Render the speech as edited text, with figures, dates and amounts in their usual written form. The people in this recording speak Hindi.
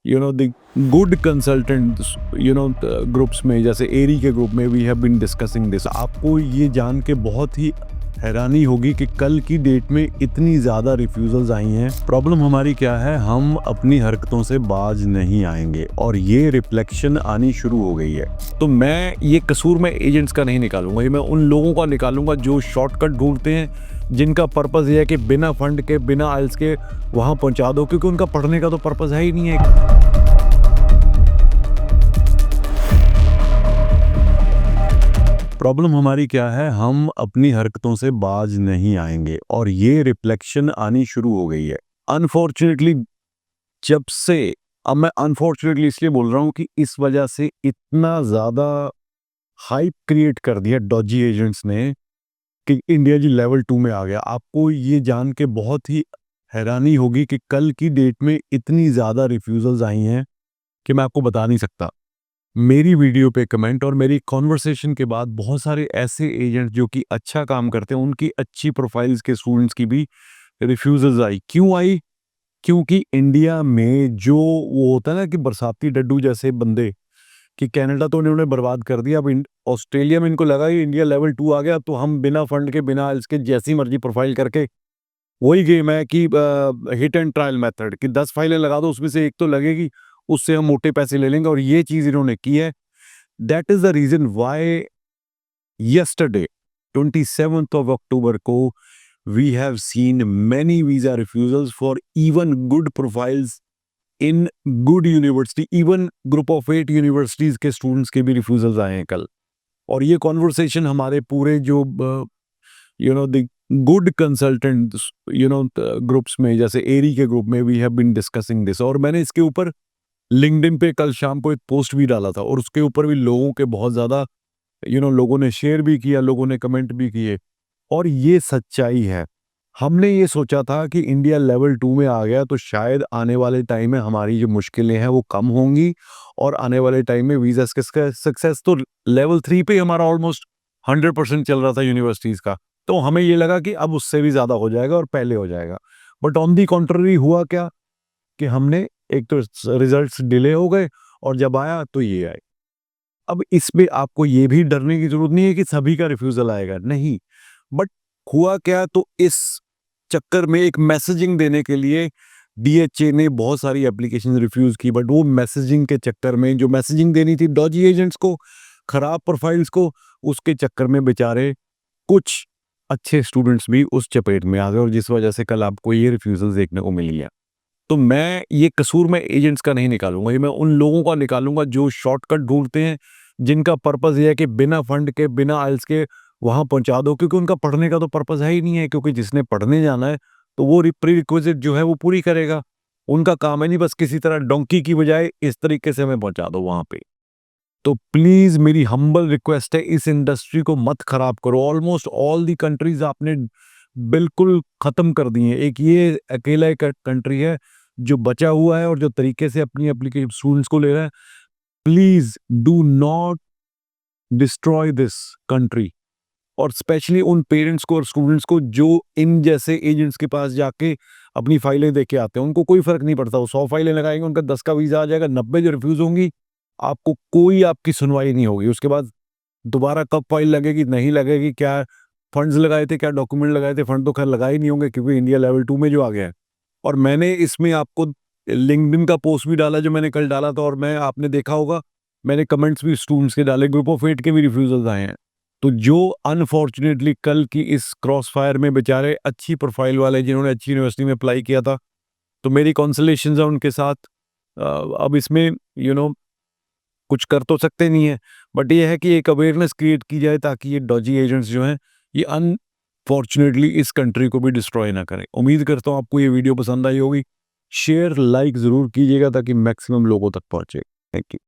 द गुड कंसल्टेंट ग्रुप्स में, जैसे एरी के ग्रुप में we have been discussing this. आपको ये जान के बहुत ही हैरानी होगी कि कल की डेट में इतनी ज़्यादा रिफ्यूज़ल्स आई हैं। प्रॉब्लम हमारी क्या है, हम अपनी हरकतों से बाज नहीं आएंगे और ये रिफ्लेक्शन आनी शुरू हो गई है। तो मैं ये कसूर में एजेंट्स का नहीं निकालूंगा, ये मैं उन लोगों का निकालूंगा जो शॉर्टकट ढूंढते हैं, जिनका पर्पज़ ये है कि बिना फंड के, बिना आइल्स के वहाँ पहुँचा दो, क्योंकि उनका पढ़ने का तो पर्पज़ है ही नहीं है। प्रॉब्लम हमारी क्या है, हम अपनी हरकतों से बाज नहीं आएंगे और ये रिफ्लेक्शन आनी शुरू हो गई है। अनफॉर्चुनेटली जब से, अब मैं अनफॉर्चुनेटली इसलिए बोल रहा हूँ कि इस वजह से इतना ज़्यादा हाइप क्रिएट कर दिया डॉजी एजेंट्स ने कि इंडिया जी लेवल 2 में आ गया। आपको ये जान के बहुत ही हैरानी होगी कि कल की डेट में इतनी ज़्यादा रिफ्यूज़ल्स आई हैं कि मैं आपको बता नहीं सकता। मेरी वीडियो पे कमेंट और मेरी कॉन्वर्सेशन के बाद बहुत सारे ऐसे एजेंट जो कि अच्छा काम करते हैं, उनकी अच्छी प्रोफाइल्स के स्टूडेंट्स की भी रिफ्यूज़ल्स आई। क्यों आई? क्योंकि इंडिया में जो वो होता है ना कि बरसाती डड्डू जैसे बंदे, कि कनाडा तो इन्होंने बर्बाद कर दिया, अब ऑस्ट्रेलिया में इनको लगा कि इंडिया लेवल 2 आ गया तो हम बिना फंड के, बिना इसके जैसी मर्जी प्रोफाइल करके, वही गेम है कि हिट एंड ट्रायल मेथड, कि 10 फाइलें लगा दो, उसमें से एक तो लगेगी, उससे हम मोटे पैसे ले लेंगे। और ये चीज़ इन्होंने की है। That is the reason why yesterday 27th of October को we have seen many visa refusals for even good profiles in good university, even group of 8 universities के students के भी refusals आए हैं कल। और ये conversation हमारे पूरे जो the good consultant groups में, जैसे एरी के ग्रुप में we have been discussing this। और मैंने इसके ऊपर लिंक्डइन पे कल शाम को एक पोस्ट भी डाला था और उसके ऊपर भी लोगों के बहुत ज़्यादा लोगों ने शेयर भी किया, लोगों ने कमेंट भी किए। और ये सच्चाई है। हमने ये सोचा था कि इंडिया लेवल 2 में आ गया तो शायद आने वाले टाइम में हमारी जो मुश्किलें हैं वो कम होंगी और आने वाले टाइम में वीज़ा सक्सेस तो लेवल 3 पे ही हमारा ऑलमोस्ट 100% चल रहा था यूनिवर्सिटीज़ का। तो हमें ये लगा कि अब उससे भी ज़्यादा हो जाएगा और पहले हो जाएगा। बट ऑन दी कॉन्ट्ररी हुआ क्या कि हमने एक तो रिजल्ट्स डिले हो गए और जब आया तो ये आए। अब इसमें आपको ये भी डरने की जरूरत नहीं है कि सभी का रिफ्यूजल आएगा, नहीं। बट हुआ क्या, तो इस चक्कर में एक मैसेजिंग देने के लिए डीएचए ने बहुत सारी एप्लीकेशन रिफ्यूज की। बट वो मैसेजिंग के चक्कर में, जो मैसेजिंग देनी थी डॉजी एजेंट्स को, खराब प्रोफाइल्स को, उसके चक्कर में बेचारे कुछ अच्छे स्टूडेंट्स भी उस चपेट में आ गए और जिस वजह से कल आपको ये रिफ्यूजल देखने को मिली है। तो मैं ये कसूर में एजेंट्स का नहीं निकालूंगा, ये मैं उन लोगों का निकालूंगा जो शॉर्टकट ढूंढते हैं, जिनका पर्पज़ ये है कि बिना फंड के, बिना आइल्स के वहाँ पहुँचा दो, क्योंकि उनका पढ़ने का तो पर्पज़ है ही नहीं है। क्योंकि जिसने पढ़ने जाना है तो वो प्री रिक्विजिट जो है वो पूरी करेगा। उनका काम है नहीं बस किसी तरह डोंकी की बजाय इस तरीके से हमें पहुँचा दो वहाँ पे। तो प्लीज़ मेरी हम्बल रिक्वेस्ट है, इस इंडस्ट्री को मत खराब करो। ऑलमोस्ट ऑल दी कंट्रीज आपने बिल्कुल ख़त्म कर दी हैं। एक ये अकेला एक कंट्री है जो बचा हुआ है और जो तरीके से अपनी एप्लीकेशन स्टूडेंट्स को ले रहा है। Please do not destroy this country. और स्पेशली उन पेरेंट्स को और स्टूडेंट्स को जो इन जैसे एजेंट्स के पास जाके अपनी फाइलें दे के आते हैं, उनको कोई फर्क नहीं पड़ता। वो 100 फाइलें लगाएंगे, उनका 10 का वीजा आ जाएगा, 90 जो रिफ्यूज होंगी, आपको कोई आपकी सुनवाई नहीं होगी। उसके बाद दोबारा कब फाइल लगेगी, नहीं लगेगी, क्या फंड्स लगाए थे, क्या डॉक्यूमेंट लगाए थे, फंड तो खैर लगाए ही नहीं होंगे क्योंकि इंडिया लेवल 2 में जो आ गया है। और मैंने इसमें आपको लिंक्डइन का पोस्ट भी डाला जो मैंने कल डाला था, और मैं, आपने देखा होगा, मैंने कमेंट्स भी स्टूडेंट्स के डाले, ग्रुप ऑफ 8 के भी रिफ्यूजल्स आए हैं। तो जो अनफॉर्चुनेटली कल की इस क्रॉस फायर में बेचारे अच्छी प्रोफाइल वाले, जिन्होंने अच्छी यूनिवर्सिटी में अप्लाई किया था, तो मेरी कॉन्सलेशन है उनके साथ। अब इसमें कुछ कर तो सकते नहीं है, बट ये है कि एक अवेयरनेस क्रिएट की जाए ताकि ये डॉजी एजेंट्स जो हैं ये अनफॉर्चुनेटली इस कंट्री को भी डिस्ट्रॉय ना करें। उम्मीद करता हूँ आपको ये वीडियो पसंद आई होगी। शेयर लाइक ज़रूर कीजिएगा ताकि मैक्सिमम लोगों तक पहुँचे। Thank you.